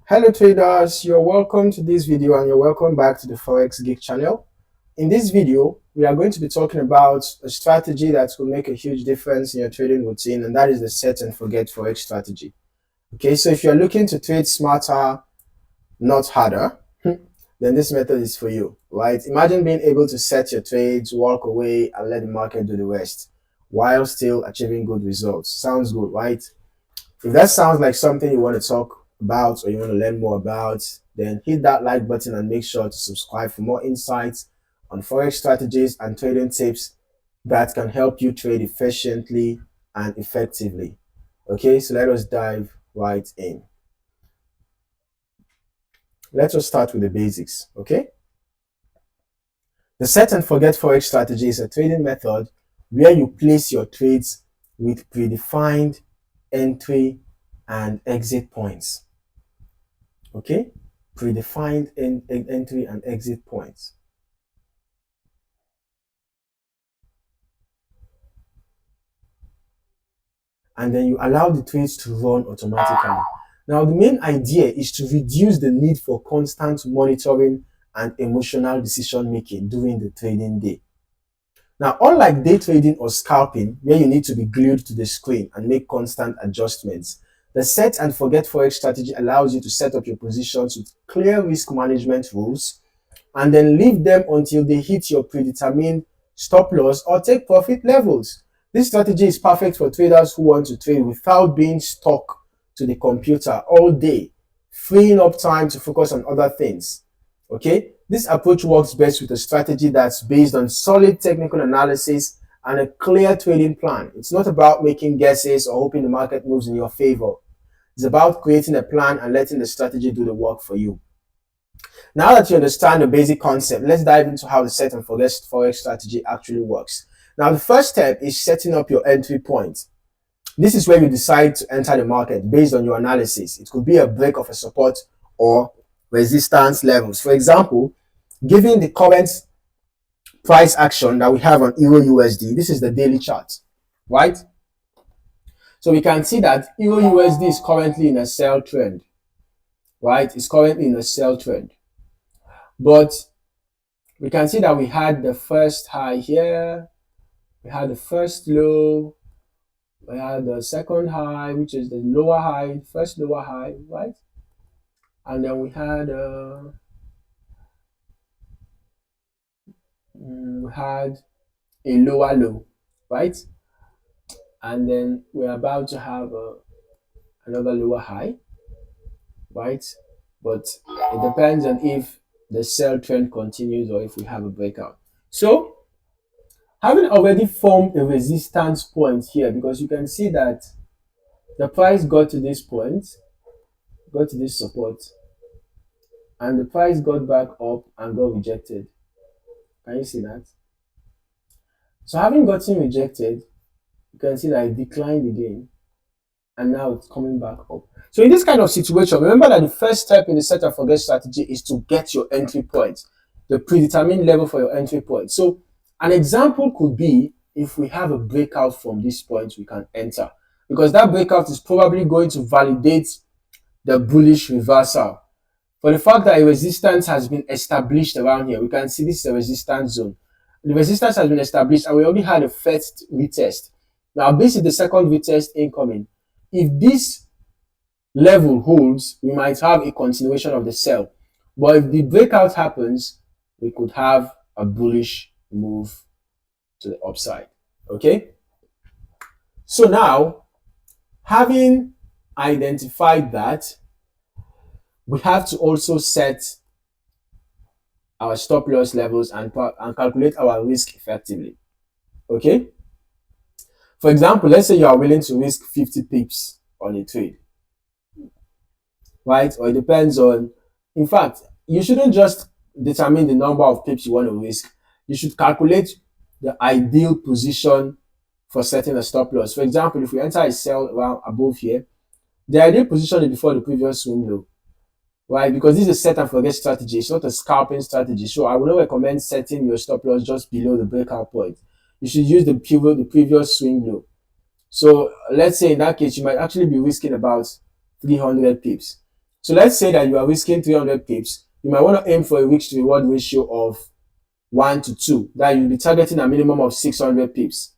Hello traders, you're welcome to this video and you're welcome back to the Forex Geek channel. In this video, we are going to be talking about a strategy that will make a huge difference in your trading routine, and that is the set and forget Forex strategy. Okay, so if you're looking to trade smarter, not harder, then this method is for you, right? Imagine being able to set your trades, walk away, and let the market do the rest while still achieving good results. Sounds good, right? If that sounds like something you want to talk about or you want to learn more about, then hit that like button and make sure to subscribe for more insights on Forex strategies and trading tips that can help you trade efficiently and effectively. Okay, so let us dive right in. Let us start with the basics, okay? The set and forget Forex strategy is a trading method where you place your trades with predefined entry and exit points. Okay, predefined entry and exit points. And then you allow the trades to run automatically. Now, the main idea is to reduce the need for constant monitoring and emotional decision making during the trading day. Now, unlike day trading or scalping, where you need to be glued to the screen and make constant adjustments, the set and forget Forex strategy allows you to set up your positions with clear risk management rules and then leave them until they hit your predetermined stop loss or take profit levels. This strategy is perfect for traders who want to trade without being stuck to the computer all day, freeing up time to focus on other things. Okay, this approach works best with a strategy that's based on solid technical analysis and a clear trading plan. It's not about making guesses or hoping the market moves in your favor. It's about creating a plan and letting the strategy do the work for you. Now that you understand the basic concept, let's dive into how the set and forget Forex strategy actually works. Now, the first step is setting up your entry point. This is where you decide to enter the market based on your analysis. It could be a break of a support or resistance levels. For example, given the current price action that we have on Euro USD, this is the daily chart, right? So we can see that Euro USD is currently in a sell trend, right? It's currently in a sell trend. But we can see that we had the first high here, we had the first low, we had the second high, which is the lower high, first lower high, right? And then we had a lower low, right? And then we're about to have another lower high, right? But it depends on if the sell trend continues or if we have a breakout. So having already formed a resistance point here, because you can see that the price got to this point, got to this support, and the price got back up and got rejected. Can you see that? So having gotten rejected, you can see that it declined again, and now it's coming back up. So in this kind of situation, remember that the first step in the set and forget strategy is to get your entry point, the predetermined level for your entry point. So an example could be if we have a breakout from this point, we can enter, because that breakout is probably going to validate the bullish reversal. For the fact that a resistance has been established around here, we can see this is a resistance zone. The resistance has been established and we already had a first retest. Now this is the second retest incoming. If this level holds, we might have a continuation of the sell. But if the breakout happens, we could have a bullish move to the upside. Okay? So now, having identified that, we have to also set our stop loss levels and calculate our risk effectively. Okay? For example, let's say you are willing to risk 50 pips on a trade, right? Or it depends on, in fact, you shouldn't just determine the number of pips you want to risk. You should calculate the ideal position for setting a stop loss. For example, if we enter a sell around above here, the ideal position is before the previous swing low, right? Because this is a set and forget strategy. It's not a scalping strategy. So I would not recommend setting your stop loss just below the breakout point. You should use the previous swing low. So let's say in that case, you might actually be risking about 300 pips. So let's say that you are risking 300 pips. You might want to aim for a risk to reward ratio of 1 to 2. That you'll be targeting a minimum of 600 pips.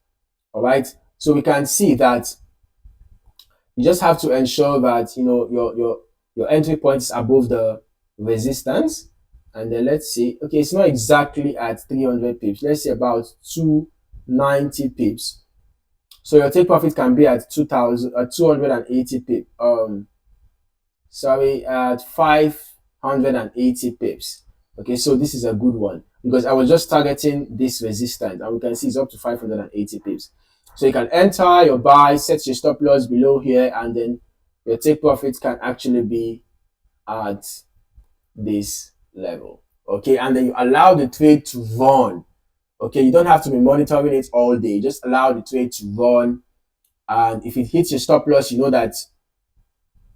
All right. So we can see that you just have to ensure that your entry point is above the resistance. And then let's see, okay, it's not exactly at 300 pips. Let's say about 290 pips. So your take profit can be at 280 pips. At 580 pips. Okay, so this is a good one because I was just targeting this resistance, and we can see it's up to 580 pips. So you can enter your buy, set your stop loss below here, and then your take profit can actually be at this level. Okay, and then you allow the trade to run. Okay, you don't have to be monitoring it all day. Just allow the trade to run, and if it hits your stop loss, you know that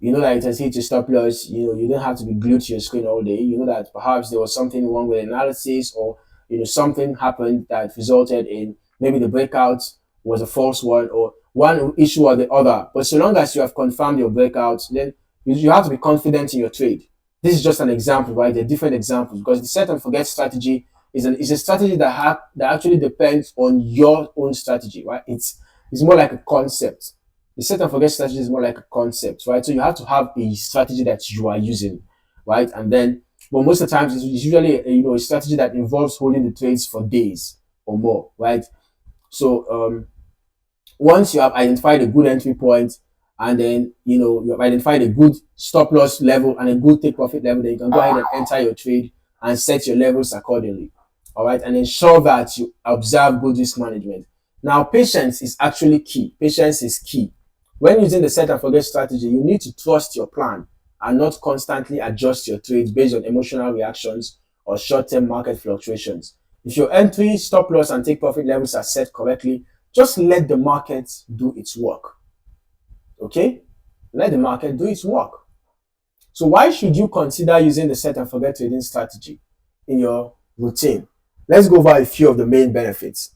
it has hit your stop loss. You don't have to be glued to your screen all day. You know that perhaps there was something wrong with analysis, or something happened that resulted in maybe the breakout was a false one, or one issue or the other. But so long as you have confirmed your breakout, then you have to be confident in your trade. This is just an example, right? There are different examples because the set and forget strategy is a strategy that actually depends on your own strategy, right? It's more like a concept. The set and forget strategy is more like a concept, right? So you have to have a strategy that you are using, right? And then, but most of the times it's usually a strategy that involves holding the trades for days or more, right? So once you have identified a good entry point, and then you have identified a good stop loss level and a good take profit level, then you can go ahead and enter your trade and set your levels accordingly. All right, and ensure that you observe good risk management. Now, patience is actually key. Patience is key. When using the set and forget strategy, you need to trust your plan and not constantly adjust your trades based on emotional reactions or short-term market fluctuations. If your entry, stop loss, and take profit levels are set correctly, just let the market do its work. Okay? Let the market do its work. So why should you consider using the set and forget trading strategy in your routine? Let's go over a few of the main benefits.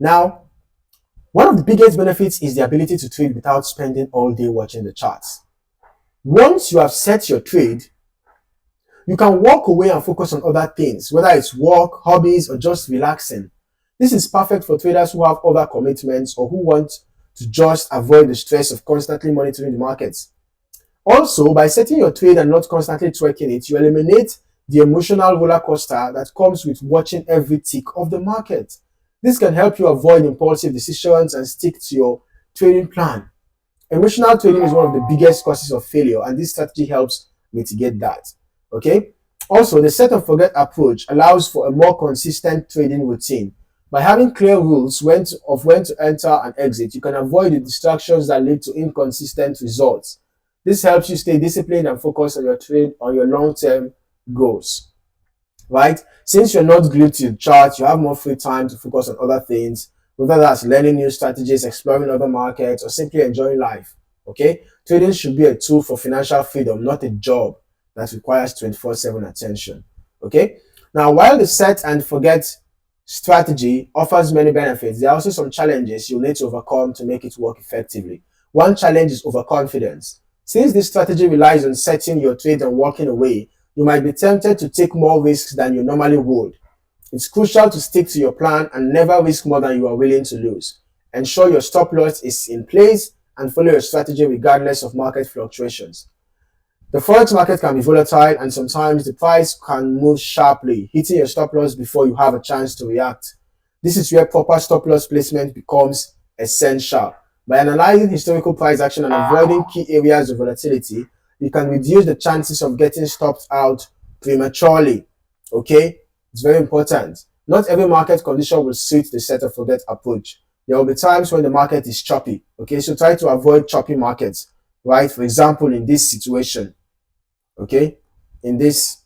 Now, one of the biggest benefits is the ability to trade without spending all day watching the charts. Once you have set your trade, you can walk away and focus on other things, whether it's work, hobbies, or just relaxing. This is perfect for traders who have other commitments or who want to just avoid the stress of constantly monitoring the markets. Also, by setting your trade and not constantly tracking it, you eliminate the emotional roller coaster that comes with watching every tick of the market. This can help you avoid impulsive decisions and stick to your trading plan. Emotional trading is one of the biggest causes of failure, and this strategy helps mitigate that. Okay? Also, the set and forget approach allows for a more consistent trading routine. By having clear rules of when to enter and exit, you can avoid the distractions that lead to inconsistent results. This helps you stay disciplined and focus on your trade, on your long-term goals. Right? Since you're not glued to the chart, you have more free time to focus on other things, whether that's learning new strategies, exploring other markets, or simply enjoying life. Okay? Trading should be a tool for financial freedom, not a job that requires 24/7 attention. Okay? Now, while the set and forget strategy offers many benefits, there are also some challenges you'll need to overcome to make it work effectively. One challenge is overconfidence. Since this strategy relies on setting your trade and walking away, you might be tempted to take more risks than you normally would. It's crucial to stick to your plan and never risk more than you are willing to lose. Ensure your stop loss is in place and follow your strategy regardless of market fluctuations. The Forex market can be volatile, and sometimes the price can move sharply, hitting your stop loss before you have a chance to react. This is where proper stop loss placement becomes essential. By analyzing historical price action and avoiding key areas of volatility, you can reduce the chances of getting stopped out prematurely. Okay? It's very important. Not every market condition will suit the set and forget approach. There will be times when the market is choppy. Okay? So try to avoid choppy markets. Right? For example, in this situation. Okay? In this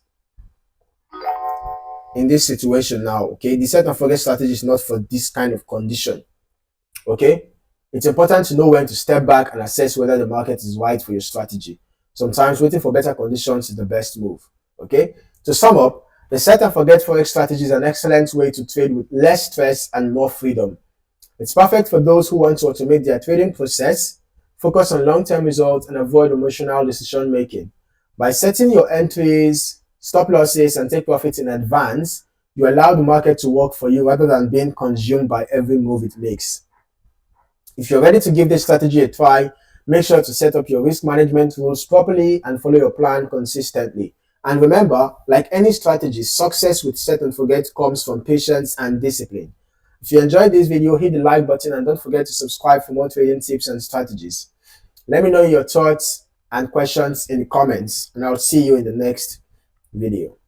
situation now. Okay? The set and forget strategy is not for this kind of condition. Okay? It's important to know when to step back and assess whether the market is right for your strategy. Sometimes waiting for better conditions is the best move. Okay? To sum up, the set and forget Forex strategy is an excellent way to trade with less stress and more freedom. It's perfect for those who want to automate their trading process, focus on long-term results, and avoid emotional decision making. By setting your entries, stop losses, and take profits in advance, you allow the market to work for you rather than being consumed by every move it makes. If you're ready to give this strategy a try, make sure to set up your risk management rules properly and follow your plan consistently. And remember, like any strategy, success with set and forget comes from patience and discipline. If you enjoyed this video, hit the like button and don't forget to subscribe for more trading tips and strategies. Let me know your thoughts and questions in the comments, and I'll see you in the next video.